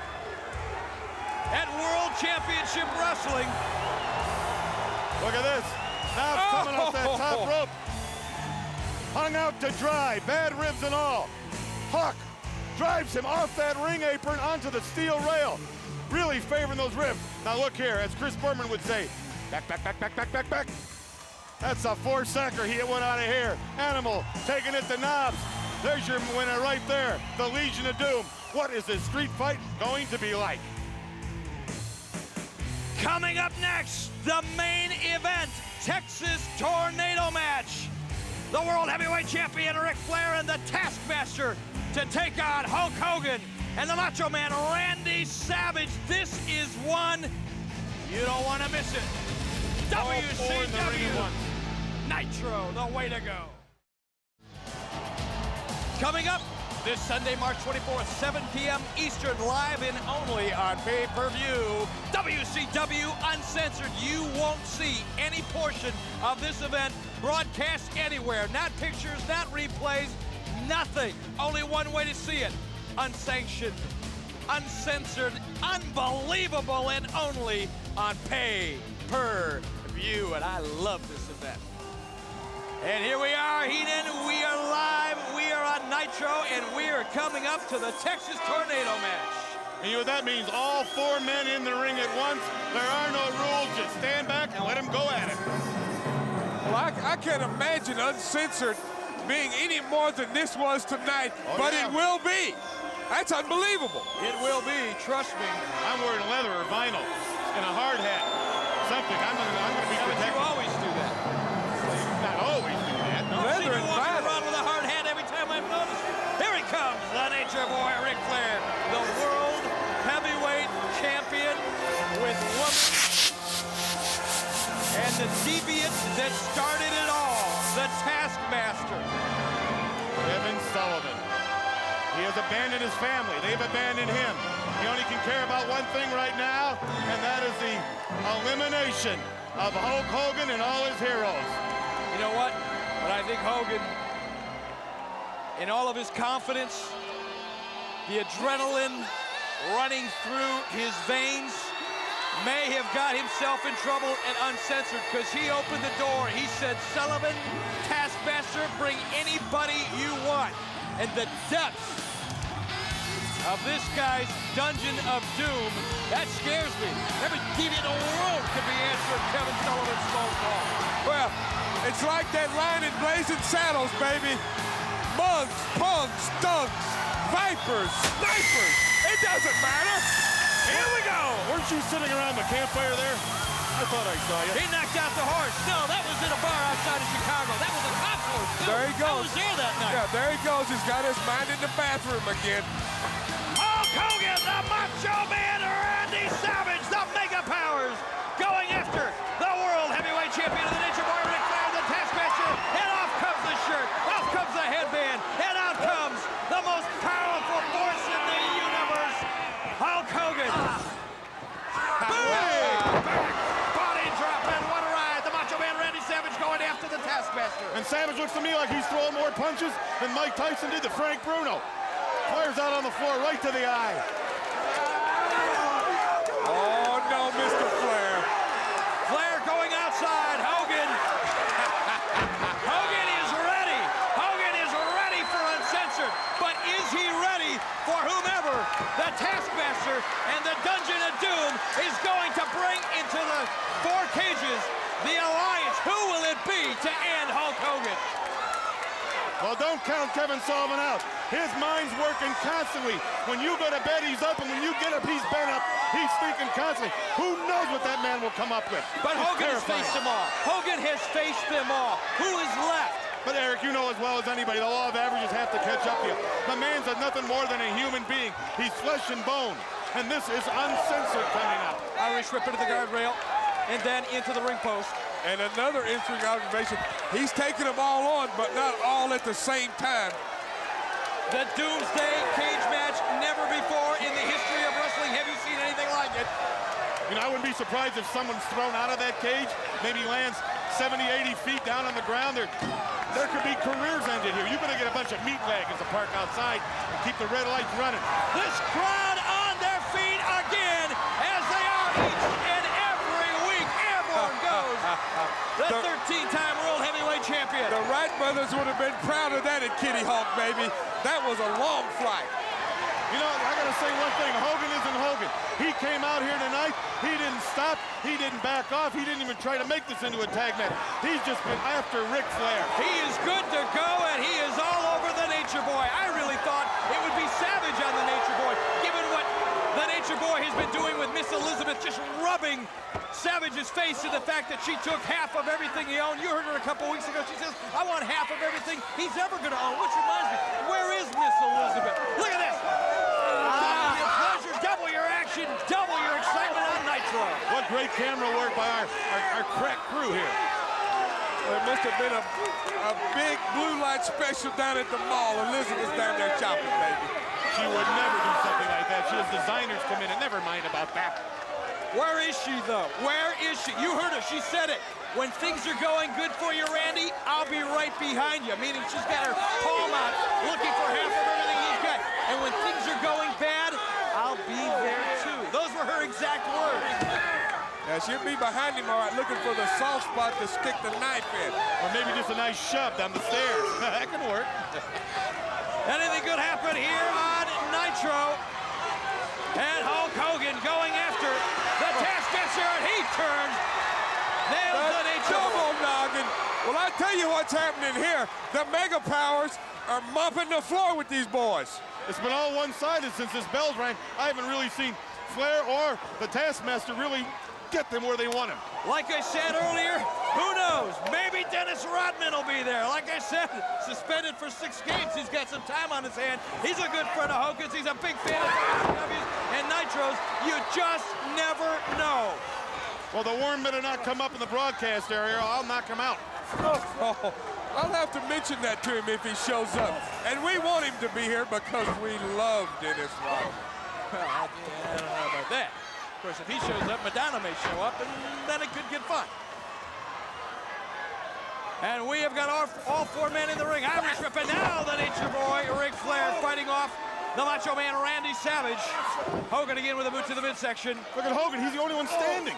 at World Championship Wrestling. Look at this. Now coming off that top rope. Hung out to dry, bad ribs and all. Hawk drives him off that ring apron onto the steel rail. Really favoring those ribs. Now look here, as Chris Berman would say, back, back, back, back, back, back, back. That's a four-sacker. He hit one out of here. Animal taking it to Knobs. There's your winner right there, the Legion of Doom. What is this street fight going to be like? Coming up next, the main event, Texas Tornado match. The World Heavyweight Champion Ric Flair and the Taskmaster to take on Hulk Hogan and the Macho Man Randy Savage. This is one you don't want to miss it. WCW Nitro, the way to go. Coming up this Sunday, March 24th, 7 p.m. Eastern, live and only on pay-per-view. WCW Uncensored. You won't see any portion of this event broadcast anywhere. Not pictures, not replays, nothing. Only one way to see it. Unsanctioned, uncensored, unbelievable, and only on pay-per-view. And I love this event. And here we are, Heenan. We are live. We are on Nitro, and we are coming up to the Texas Tornado match. And you know what that means? All four men in the ring at once. There are no rules. Just stand back and let them go at it. Well, I can't imagine Uncensored being any more than this was tonight, but yeah. It will be. That's unbelievable. It will be, trust me. I'm wearing leather or vinyl and a hard hat. Something. I'm gonna be protected. You always do that. Not always do that. No. Leather See and me walking vinyl. around with a hard hat every time I've noticed. Here he comes, the Nature Boy, Ric Flair, the World Heavyweight Champion with women. And the deviant that started it all, the Taskmaster. Kevin Sullivan. He has abandoned his family. They've abandoned him. He only can care about one thing right now, and that is the elimination of Hulk Hogan and all his heroes. You know what? But I think Hogan, in all of his confidence, the adrenaline running through his veins, may have got himself in trouble at Uncensored because he opened the door. He said, Sullivan, Taskmaster, bring anybody you want. And the depths of this guy's Dungeon of Doom, that scares me. Every deviant in the world could be answering Kevin Sullivan's phone call. Well, it's like that line in Blazing Saddles, baby. Mugs, pugs, thugs, vipers, snipers. It doesn't matter. Here we go. Weren't you sitting around the campfire there? I thought I saw you. He knocked out the horse. No, that was in a bar outside of Chicago. That was a cop horse, too. There he goes. I was there that night. Yeah, there he goes. He's got his mind in the bathroom again. Hulk Hogan, the Macho Man, Randy Savage, the Mega Powers, going after the World Heavyweight Champion of the Nature Boy, Ric Flair, the Taskmaster, and off comes the shirt, off comes the headband, and out comes the most powerful force in the universe, Hulk Hogan. Body drop, and what a ride. The Macho Man, Randy Savage, going after the Taskmaster. And Savage looks to me like he's throwing more punches than Mike Tyson did to Frank Bruno. Flair's out on the floor, right to the eye. Oh, no, Mr. Flair. Flair going outside. Hogan. Hogan is ready. Hogan is ready for Uncensored. But is he ready for whomever the Taskmaster and the Dungeon of Doom is going to bring into the four cages? The Alliance. Who will it be to end Hulk Hogan? Well, don't count Kevin Sullivan out. His mind's working constantly. When you go to bed, he's up, and when you get up, he's bent up. He's thinking constantly. Who knows what that man will come up with? But It's Hogan has terrifying. faced them all. Hogan has faced them all. Who is left? But Eric, you know as well as anybody, the law of averages have to catch up to you. The man's nothing more than a human being. He's flesh and bone. And this is Uncensored coming up. Irish whip into the guardrail, and then into the ring post. And another interesting observation, he's taking them all on, but not all at the same time. The Doomsday cage match, never before in the history of wrestling have you seen anything like it. surprised if someone's thrown out of that cage, maybe lands 70, 80 feet down on the ground. There could be careers ended here. You better get a bunch of meat wagons to park outside and keep the red lights running. This crowd on their feet again, as they are each and every week. Everyone goes. The 13-time World Heavyweight Champion. The Wright brothers would have been proud of that at Kitty Hawk, baby. That was a long flight. You know, I gotta say one thing, Hogan isn't Hogan. He came out here tonight, he didn't stop, he didn't back off, he didn't even try to make this into a tag match. He's just been after Ric Flair. He is good to go, and he is all over the Nature Boy. I really thought it would be Savage on the Nature Boy, given what the Nature Boy has been doing with Miss Elizabeth, just rubbing Savage's face to the fact that she took half of everything he owned. You heard her a couple weeks ago. She says, I want half of everything he's ever going to own, which reminds me, where is Miss Elizabeth? Look at this. Pleasure, double your action, double your excitement on Nitro. What great camera work by our crack crew here. Well, it must have been a big blue light special down at the mall. Elizabeth's down there shopping, baby. She would never do something like that. She has designers come in and never mind about that. Where is she, though? Where is she? You heard her. She said it. When things are going good for you, Randy, I'll be right behind you. Meaning she's got her palm out, looking for half of everything he's got. And when things are going bad, I'll be there, too. Those were her exact words. Yeah, she'll be behind him, all right, looking for the soft spot to stick the knife in. Or maybe just a nice shove down the stairs. That can work. Anything could happen here on Nitro. And Hulk Hogan going after the Taskmaster, and he turns. Nails the Nature Boy. Noggin. Well, I tell you what's happening here. The Mega Powers are mopping the floor with these boys. It's been all one-sided since this bell rang. I haven't really seen Flair or the Taskmaster really get them where they want him. Like I said earlier, who knows? Maybe Dennis Rodman will be there. Like I said, suspended for 6 games. He's got some time on his hand. He's a good friend of Hogan's. He's a big fan of WCW's and Nitros. You just never know. Well, the worm better not come up in the broadcast area, or I'll knock him out. Oh, I'll have to mention that to him if he shows up. And we want him to be here because we love Dennis Rodman. I don't know about that. Of course, if he shows up, Madonna may show up, and then it could get fun. And we have got all 4 men in the ring. Irish Whip, and now the Nature Boy, Ric Flair, fighting off the Macho Man, Randy Savage. Hogan again with a boot to the midsection. Look at Hogan, he's the only one standing.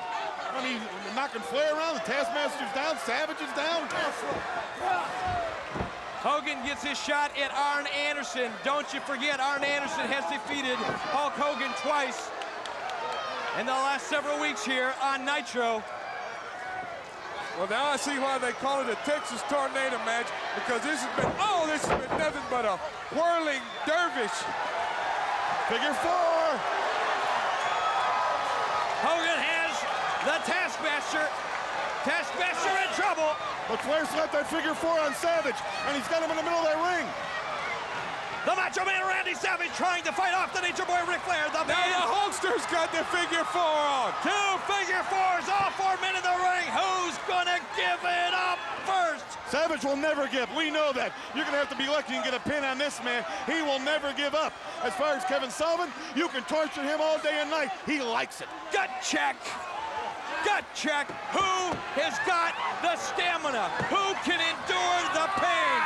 I mean, knocking Flair around, the Taskmaster's down, Savage is down. Hogan gets his shot at Arn Anderson. Don't you forget, Arn Anderson has defeated Hulk Hogan twice in the last several weeks here on Nitro. Well, now I see why they call it a Texas Tornado match, because this has been nothing but a whirling dervish. Figure 4. Hogan has the Taskmaster. Taskmaster in trouble. But Flair's got that figure 4 on Savage, and he's got him in the middle of that ring. The Macho Man Randy Savage trying to fight off the Nature Boy Ric Flair. Now the Hulkster's got the figure 4 on. 2 figure 4s, all 4 men in the ring. Who's gonna give it up first? Savage will never give. We know that. You're gonna have to be lucky and get a pin on this man. He will never give up. As far as Kevin Sullivan, you can torture him all day and night. He likes it. Gut check. Gut check. Who has got the stamina? Who can endure the pain?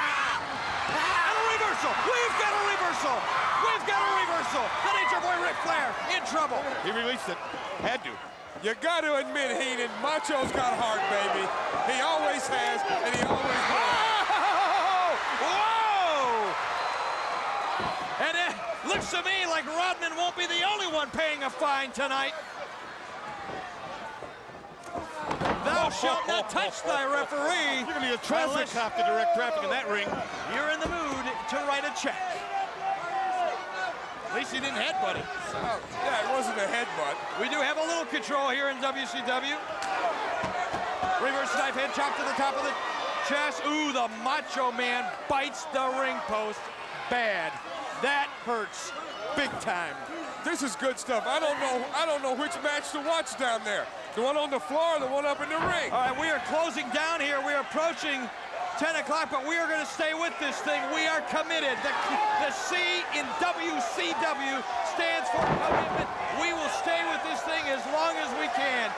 And a reversal. We've got a reversal. We've got a reversal. The Nature Boy Ric Flair in trouble. He released it. Had to. You got to admit, Heenan, Macho's got heart, baby. He always has, and he always will. Whoa! And it looks to me like Rodman won't be the only one paying a fine tonight. Thou shalt not touch thy referee. You're gonna need a traffic cop to direct traffic in that ring. You're in the mood to write a check. At least he didn't headbutt it. Oh, yeah, it wasn't a headbutt. We do have a little control here in WCW. Reverse knife head chop to the top of the chest. Ooh, the Macho Man bites the ring post bad. That hurts big time. This is good stuff. I don't know which match to watch down there. The one on the floor or the one up in the ring? All right, we are closing down here. We are approaching 10 o'clock, but we are going to stay with this thing. We are committed. The C in WCW stands for commitment. We will stay with this thing as long as we can.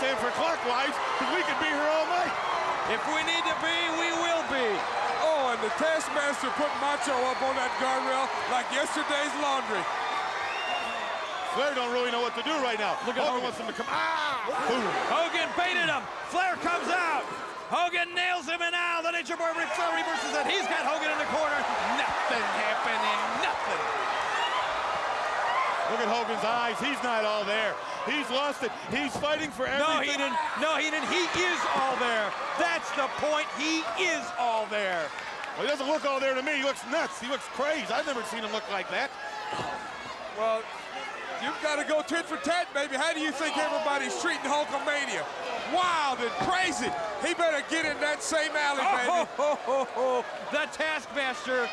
saying for clockwise, because we could be here all night. If we need to be, we will be. Oh, and the Taskmaster put Macho up on that guardrail like yesterday's laundry. Flair don't really know what to do right now. Look at Hogan Hogan. wants him to come. Boom. Hogan baited him. Flair comes out. Hogan nails him, and now the Nature Boy Ric Flair reverses it. He's got Hogan in the corner. Nothing happening. Nothing. Look at Hogan's eyes. He's not all there. He's lost it. He's fighting for everything. No, he didn't. No, he didn't. He is all there. That's the point. He is all there. Well, he doesn't look all there to me. He looks nuts. He looks crazy. I've never seen him look like that. Well, you've got to go tit for tat, baby. How do you think everybody's treating Hulkamania? Wild and crazy. He better get in that same alley, baby. The Taskmaster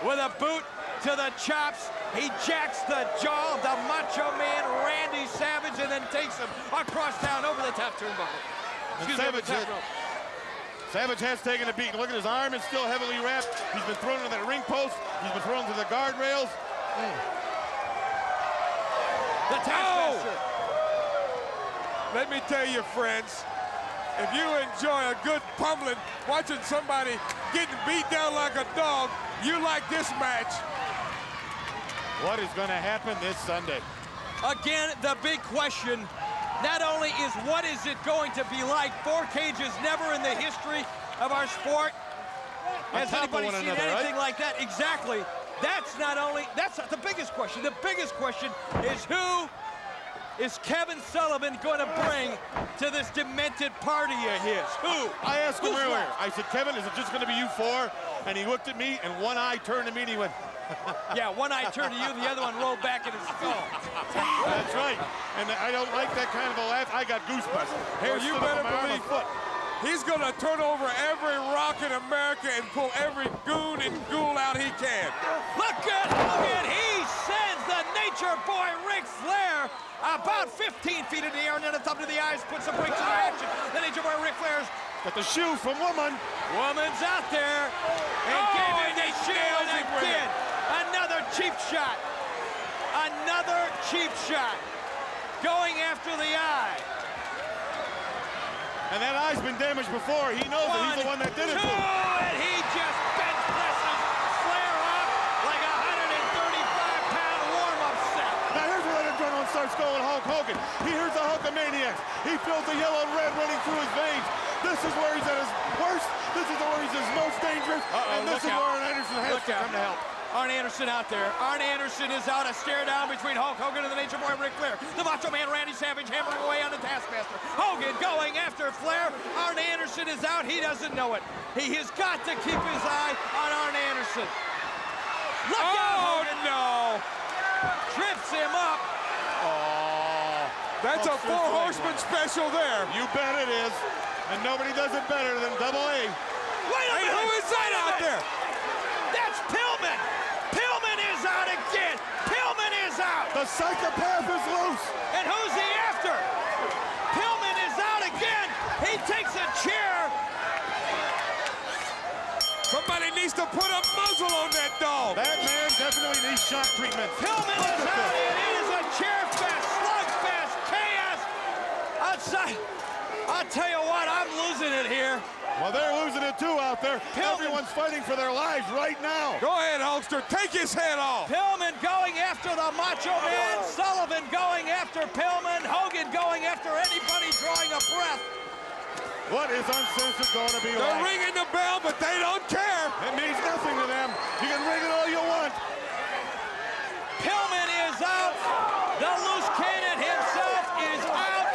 with a boot to the chops. He jacks the jaw of the Macho Man, Randy Savage, and then takes him across town over the top turnbuckle. Excuse me, over the top rope. Savage has taken a beating. Look at his arm. It's still heavily wrapped. He's been thrown into that ring post. He's been thrown to the guardrails. The Taskmaster. Let me tell you, friends, if you enjoy a good pummeling, watching somebody getting beat down like a dog, you like this match. What is going to happen this Sunday? Again, the big question, not only is what is it going to be like, 4 cages never in the history of our sport. Has anybody seen anything like that? Exactly. That's not the biggest question. The biggest question is who is Kevin Sullivan going to bring to this demented party of his? Who? I asked him Who's earlier. left? I said, Kevin, is it just going to be you 4? And he looked at me, and one eye turned to me, and he went, Yeah, one eye turned to you, the other one rolled back in his skull. that's right. And I don't like that kind of a laugh. I got goosebumps. Hair Well, you stood up better on my arm, believe a foot. he's going to turn over every rock in America and pull every goon and ghoul out he can. Look at Hogan. He sends the Nature Boy Ric Flair about 15 feet in the air, and then it's up to the eyes, puts some brakes in action. The Nature Boy Ric Flair's Got the shoe from Woman. woman's out there and gave him the shoe nails and him with again. Another cheap shot. Another cheap shot. Going after the eye. And that eye's been damaged before. He knows that he's the one that did it to him. And he just bench presses Flair up like a 135-pound warm-up set. Now here's where that adrenaline starts going, Hulk Hogan. He hears the Hulkamaniacs. He feels the yellow and red running through his veins. This is where he's at his worst. This is where he's his most dangerous. And this is where Arn Anderson has to come to help. Arn Anderson out there. Arn Anderson is out. A stare down between Hulk Hogan and the Nature Boy Ric Flair. The Macho Man Randy Savage hammering away on the Taskmaster. Hogan going after Flair. Arn Anderson is out. He doesn't know it. He has got to keep his eye on Arn Anderson. Look out, Hogan. No. Trips him up. Oh, That's a 4 horseman special there. you bet it is. And nobody does it better than Double A. Wait a Hey, minute. who is that out there? That's Pillman. Pillman is out again. Pillman is out. The psychopath is loose. And who's he after? Pillman is out again. He takes a chair. Somebody needs to put a muzzle on that dog. That man definitely needs shock treatment. Pillman Look is at out. this. It is a chair fest, slugfest, chaos outside. I'll tell you what, I'm losing it here. Well, they're losing it too out there. Pillman. Everyone's fighting for their lives right now. Go ahead, Hulkster. Take his head off. Pillman going after the Macho Man. Sullivan going after Pillman. Hogan going after anybody drawing a breath. What is Uncensored going to be They're like? ringing the bell, but they don't care. It means nothing to them. You can ring it all you want. Pillman is out. The loose cannon himself is out.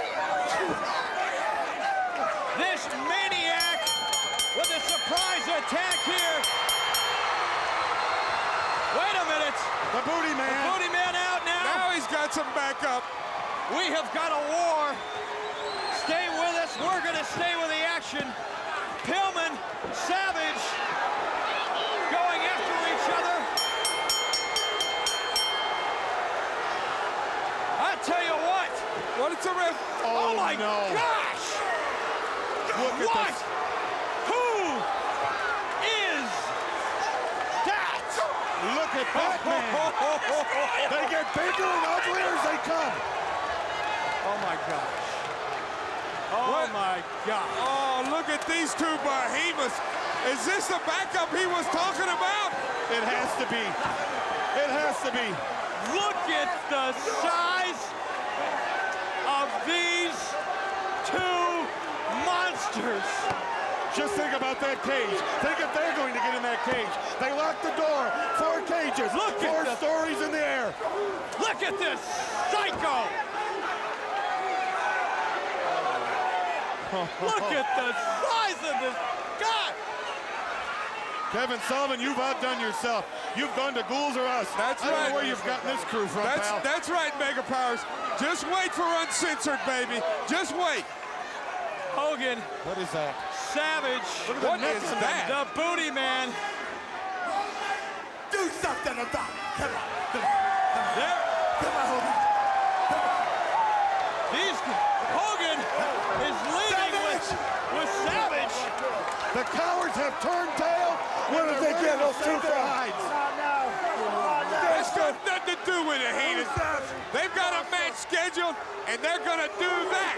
This maniac with a surprise attack here. Wait a minute. The Booty Man. Booty Man out now. Now he's got some backup. We have got a war. Stay with us. We're going to stay with the action. Pillman, Savage going after each other. I tell you what. What is the ref? Oh my no. gosh! Look at What? this. Who is that? Look at that man. They get bigger and uglier as they come. Oh my gosh. Oh, my God. Oh, look at these two behemoths. Is this the backup he was talking about? It has to be. It has to be. Look at the size of these two monsters. Just think about that cage. Think if they're going to get in that cage. They locked the door. 4 cages. Look at 4 stories in the air. Look at this psycho. Look at the size of this guy. Kevin Sullivan, you've outdone yourself. You've gone to Ghouls or Us. That's I don't right. know where you've gotten this crew from, pal. That's right, Mega Powers. Just wait for Uncensored, baby. Just wait. Hogan, What is that? Savage, What is that? the booty man. Do something about it. Come on. There. Come on, Hogan. Hogan is leading with Savage. The cowards have turned tail. What did they get? Those two for hides. That's got nothing to do with it, Heenan. They've got a match scheduled, and they're going to do that.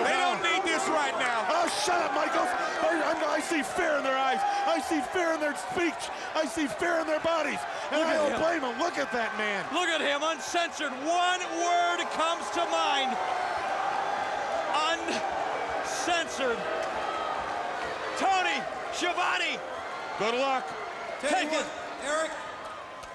They don't need this right now. Oh, shut up, Michaels. I see fear in their eyes. I see fear in their speech. I see fear in their bodies. And I don't blame them. Look at that man. Look at him, uncensored. One word comes to mind. Uncensored. Tony Schiavone. Good luck. Take it. Eric,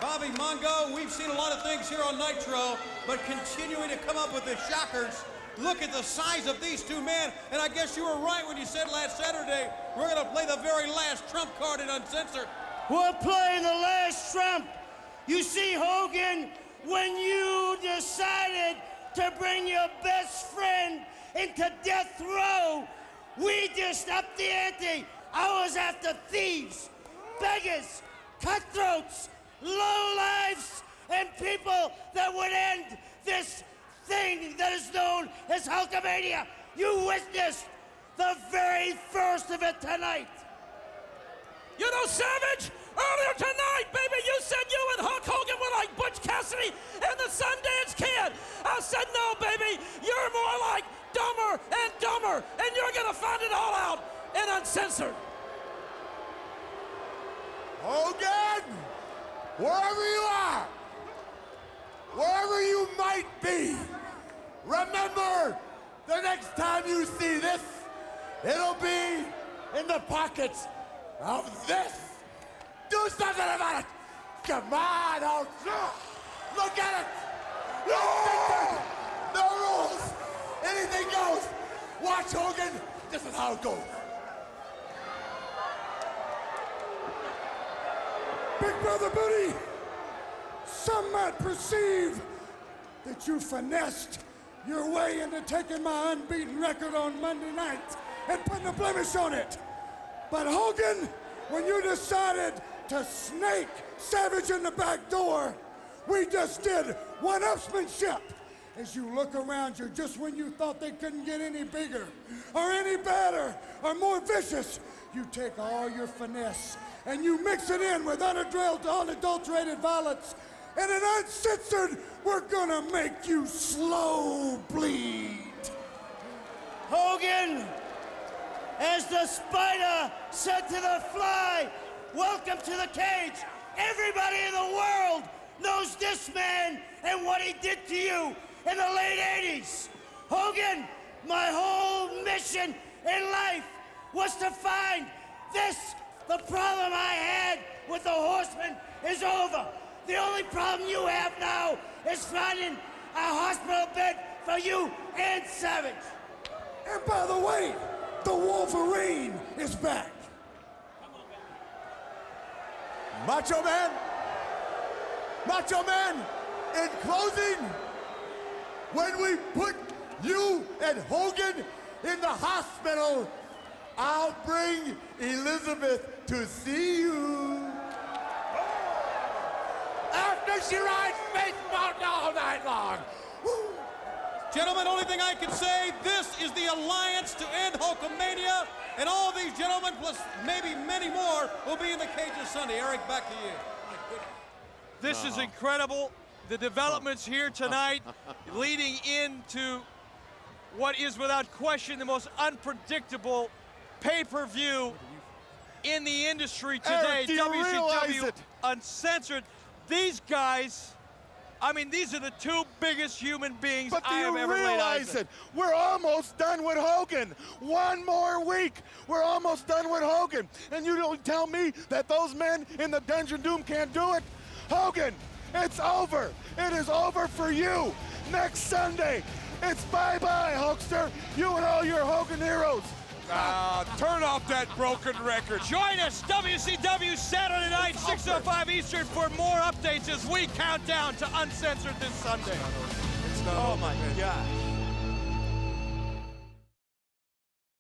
Bobby Mongo, we've seen a lot of things here on Nitro, but continuing to come up with the shockers. Look at the size of these two men, and I guess you were right when you said last Saturday we're going to play the very last trump card in Uncensored. We're playing the last trump. You see, Hogan, when you decided to bring your best friend into death row, we just upped the ante. I was after thieves, beggars, cutthroats, lowlifes, and people that would end this thing that is known as Hulkamania. You witnessed the very first of it tonight. You know, Savage, earlier tonight, baby, you said you and Hulk Hogan were like Butch Cassidy and the Sundance Kid. I said, no, baby, you're more like Dumber and Dumber, and you're gonna find it all out in Uncensored. Hogan, wherever you are, wherever you might be, remember the next time you see this, it'll be in the pockets of this. Do something about it. Come on, Hulk. Look at it. No rules. Anything goes. Watch, Hogan. This is how it goes. Big Brother Booty, some might perceive that you finessed your way into taking my unbeaten record on Monday night and putting a blemish on it. But Hogan, when you decided to snake Savage in the back door, we just did one-upsmanship. As you look around you, just when you thought they couldn't get any bigger or any better or more vicious, you take all your finesse and you mix it in with unadulterated violence. And in Uncensored, we're gonna make you slow bleed. Hogan, as the spider said to the fly, welcome to the cage. Everybody in the world knows this man and what he did to you in the late 80s. Hogan, my whole mission in life was to find this. The problem I had with the Horsemen is over. The only problem you have now is finding a hospital bed for you and Savage. And by the way, the Wolverine is back. Macho Man, in closing, when we put you and Hogan in the hospital, I'll bring Elizabeth to see you. After she rides baseball all night long. Woo. Gentlemen, only thing I can say, this is the alliance to end Hulkamania, and all these gentlemen, plus maybe many more, will be in the cages Sunday. Eric, back to you. This is incredible. The developments here tonight leading into what is without question the most unpredictable pay-per-view in the industry today. Eric, do you realize WCW it? Uncensored. These guys, I mean, these are the two biggest human beings But do I have you ever laid eyes realize on. it? We're almost done with Hogan. One more week. We're almost done with Hogan. And you don't tell me that those men in the Dungeon Doom can't do it? Hogan, it's over. It is over for you. Next Sunday, it's bye-bye, Hulkster. You and all your Hogan heroes. Turn off that broken record. Join us, WCW Saturday night, 6:05 Eastern, for more updates as we count down to Uncensored this Sunday. It's not Oh over, my man. God.